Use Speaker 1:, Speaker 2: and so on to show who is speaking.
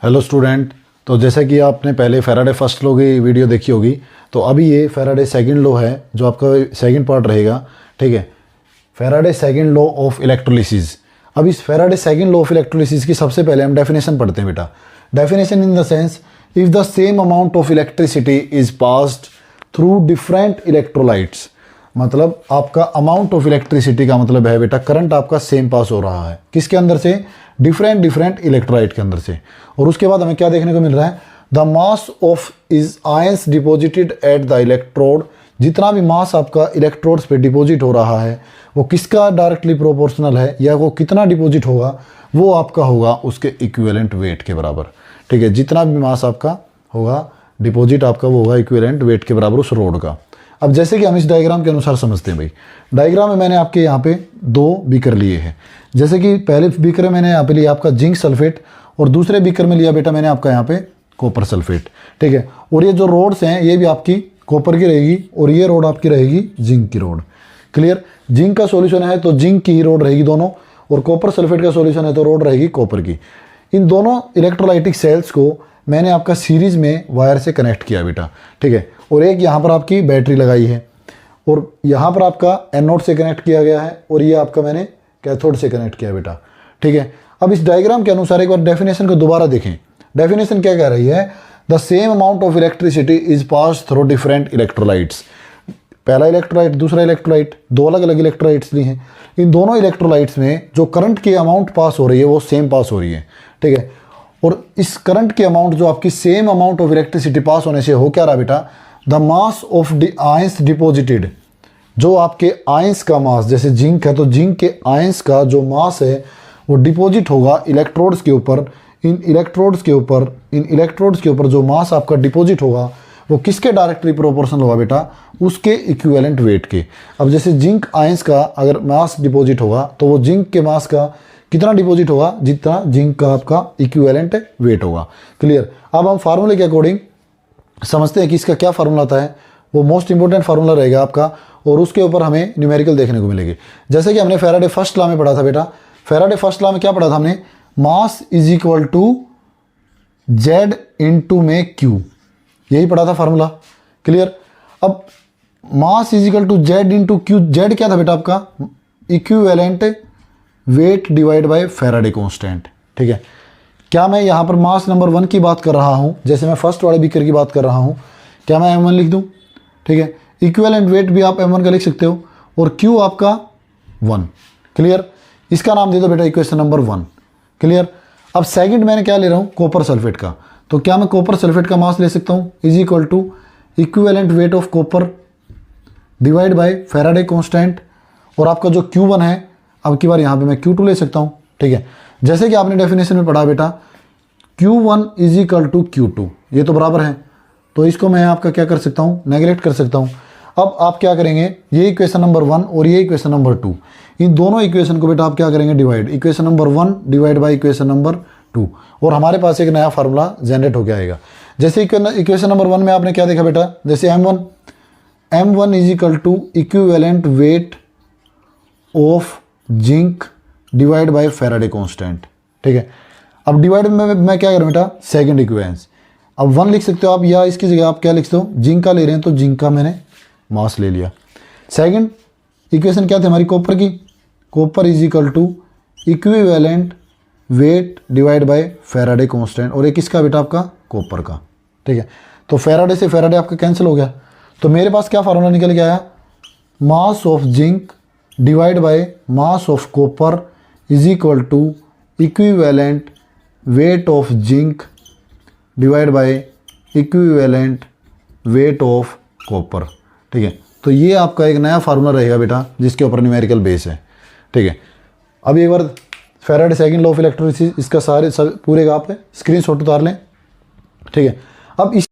Speaker 1: Hello student. तो जैसा कि आपने पहले फैराडे फर्स्ट लॉ की वीडियो देखी होगी, तो अभी ये फैराडे सेकंड लॉ है जो आपका सेकंड पार्ट रहेगा। ठीक है, Faraday second law of electrolysis. अब इस Faraday second law of electrolysis की सबसे पहले हम डेफिनेशन पढ़ते हैं बेटा। Definition in the sense, if the same amount of electricity is passed through different electrolytes, मतलब आपका अमाउंट ऑफ इलेक्ट्रिसिटी का मतलब है बेटा करंट आपका सेम पास हो रहा है किसके अंदर से, डिफरेंट इलेक्ट्रोलाइट के अंदर से। और उसके बाद हमें क्या देखने को मिल रहा है, the mass of is ions deposited at the electrode, जितना भी मास आपका इलेक्ट्रोड्स पे डिपॉजिट हो रहा है वो किसका डायरेक्टली प्रोपोर्शनल है, या वो कितना डिपॉजिट होगा वो आपका होगा उसके इक्विवेलेंट वेट के बराबर। ठीक है, जितना भी मास आपका होगा डिपॉजिट आपका वो होगा इक्विवेलेंट वेट के बराबर उस रोड का। अब जैसे कि हम इस डायग्राम के अनुसार समझते हैं भाई, डायग्राम में मैंने आपके यहाँ पे दो बीकर लिए हैं। जैसे कि पहले बीकर में मैंने यहाँ पे लिया आपका जिंक सल्फेट और दूसरे बीकर में लिया बेटा मैंने आपका यहाँ पे कॉपर सल्फेट। ठीक है, और ये जो रोड्स हैं ये भी आपकी कॉपर की रहेगी और ये रोड आपकी रहेगी जिंक की रोड। क्लियर, जिंक का सॉल्यूशन है तो जिंक की ही रोड रहेगी दोनों, और कॉपर सल्फेट का सॉल्यूशन है तो रोड रहेगी कॉपर की। इन दोनों इलेक्ट्रोलाइटिक सेल्स को मैंने आपका सीरीज में वायर से कनेक्ट किया बेटा। ठीक है, और एक यहाँ पर आपकी बैटरी लगाई है और यहाँ पर आपका एनोड से कनेक्ट किया गया है और ये आपका मैंने कैथोड से कनेक्ट किया बेटा। ठीक है, अब इस डायग्राम के अनुसार एक बार डेफिनेशन को दोबारा देखें। डेफिनेशन क्या कह रही है, the same amount of electricity is pass through different electrolytes. पहला इलेक्ट्रोलाइट दूसरा इलेक्ट्रोलाइट, दो अलग अलग इलेक्ट्रोलाइट्स ली हैं। इन दोनों इलेक्ट्रोलाइट्स में जो करंट की अमाउंट पास हो रही है वो सेम पास हो रही है। ठीक है, और इस करंट की अमाउंट जो आपकी same amount of electricity pass होने से हो क्या रहा बेटा, the mass of the ions deposited, जो आपके आयंस का मास, जैसे जिंक है तो जिंक के आयंस का जो मास है वो डिपॉजिट होगा इलेक्ट्रोड्स के ऊपर। इन इलेक्ट्रोड्स के ऊपर जो मास आपका डिपॉजिट होगा वो किसके डायरेक्टली प्रोपोर्शनल होगा बेटा, उसके इक्विवेलेंट वेट के। अब जैसे जिंक आयंस का अगर मास डिपॉजिट होगा तो वो जिंक के मास का कितना डिपॉजिट होगा, जितना जिंक का आपका इक्विवेलेंट वेट होगा। क्लियर, अब हम फार्मूले के अकॉर्डिंग समझते हैं कि इसका क्या फार्मूला आता है। वो मोस्ट इंपॉर्टेंट फार्मूला रहेगा आपका और उसके ऊपर हमें न्यूमेरिकल देखने को मिलेगी। जैसे कि हमने फैराडे फर्स्ट लॉ में पढ़ा था बेटा, फैराडे फर्स्ट लॉ में क्या पढ़ा था हमने, mass is equal to Z into में क्यू, यही पढ़ा था फार्मूला। क्लियर, अब mass is equal to Z into Q, Z क्या था बेटा आपका, equivalent weight divide by Faraday constant. ठीक है, क्या मैं यहाँ पर मास नंबर 1 की बात कर रहा हूँ, जैसे मैं फर्स्ट वाले बीकर की बात कर रहा हूँ, क्या मैं m1 लिख दूँ। ठीक है, इक्विवेलेंट वेट भी आप m1 का लिख सकते हो और q आपका 1। क्लियर, इसका नाम दे दो बेटा इक्वेशन नंबर 1। क्लियर, अब सेकंड मैंने क्या ले रहा हूँ, कॉपर सल्फेट का, तो क्या मैं कॉपर सल्फेट का मास ले सकता हूँ, is equal to equivalent weight of copper divide by Faraday constant, और आपका जो Q1 है अब की बार यहाँ पे मैं Q2 ले सकता हूँ। ठीक है, जैसे कि आपने डेफिनेशन में पढ़ा बेटा Q1 is equal to Q2, ये तो बराबर है, तो इसको मैं आपका क्या कर सकता हूँ, नेगलेक्ट कर सकता हूँ। अब आप क्या करेंगे, ये इक्वेशन नंबर 1 और ये इक्वेशन नंबर 2, इन दोनों इक्वेशन को बेटा आप क्या करेंगे, divide, equation number 1 divide by equation number 2, और हमारे पास एक नया फार्मूला जनरेट हो आएगा। जैसे इक्वेशन नंबर 1 में आपने क्या देखा बेटा, जैसे m1 is equal to equivalent weight of zinc divide by Faraday constant. ठीक है, अब डिवाइड में मैं क्या करूँ बेटा, सेकंड इक्वेशन, अब 1 लिख सकते हो आप, या इसकी जगह आप क्या लिखते हो, जिंक का ले रहे हैं तो जिंक का मैंने मास ले लिया। सेकंड इक्वेशन क्या थी हमारी, कॉपर की, copper is equal to equivalent weight divide by Faraday constant, और एक किसका बेटा आपका, कॉपर का। ठीक है, तो फैराडे से फैराडे आपका कैंसिल हो गया, तो मेरे पास क्या फार्मूला निकल के आया, mass of zinc divide by mass of copper is equal to equivalent weight of zinc divide by equivalent weight of copper. ठीक है, तो ये आपका एक नया फार्मूला रहेगा बेटा जिसके ऊपर न्यूमेरिकल बेस है। ठीक है, अब एक बार Faraday second law of electrolysis इसका सारे सब पूरे का आप स्क्रीनशॉट उतार लें। ठीक है, अब इस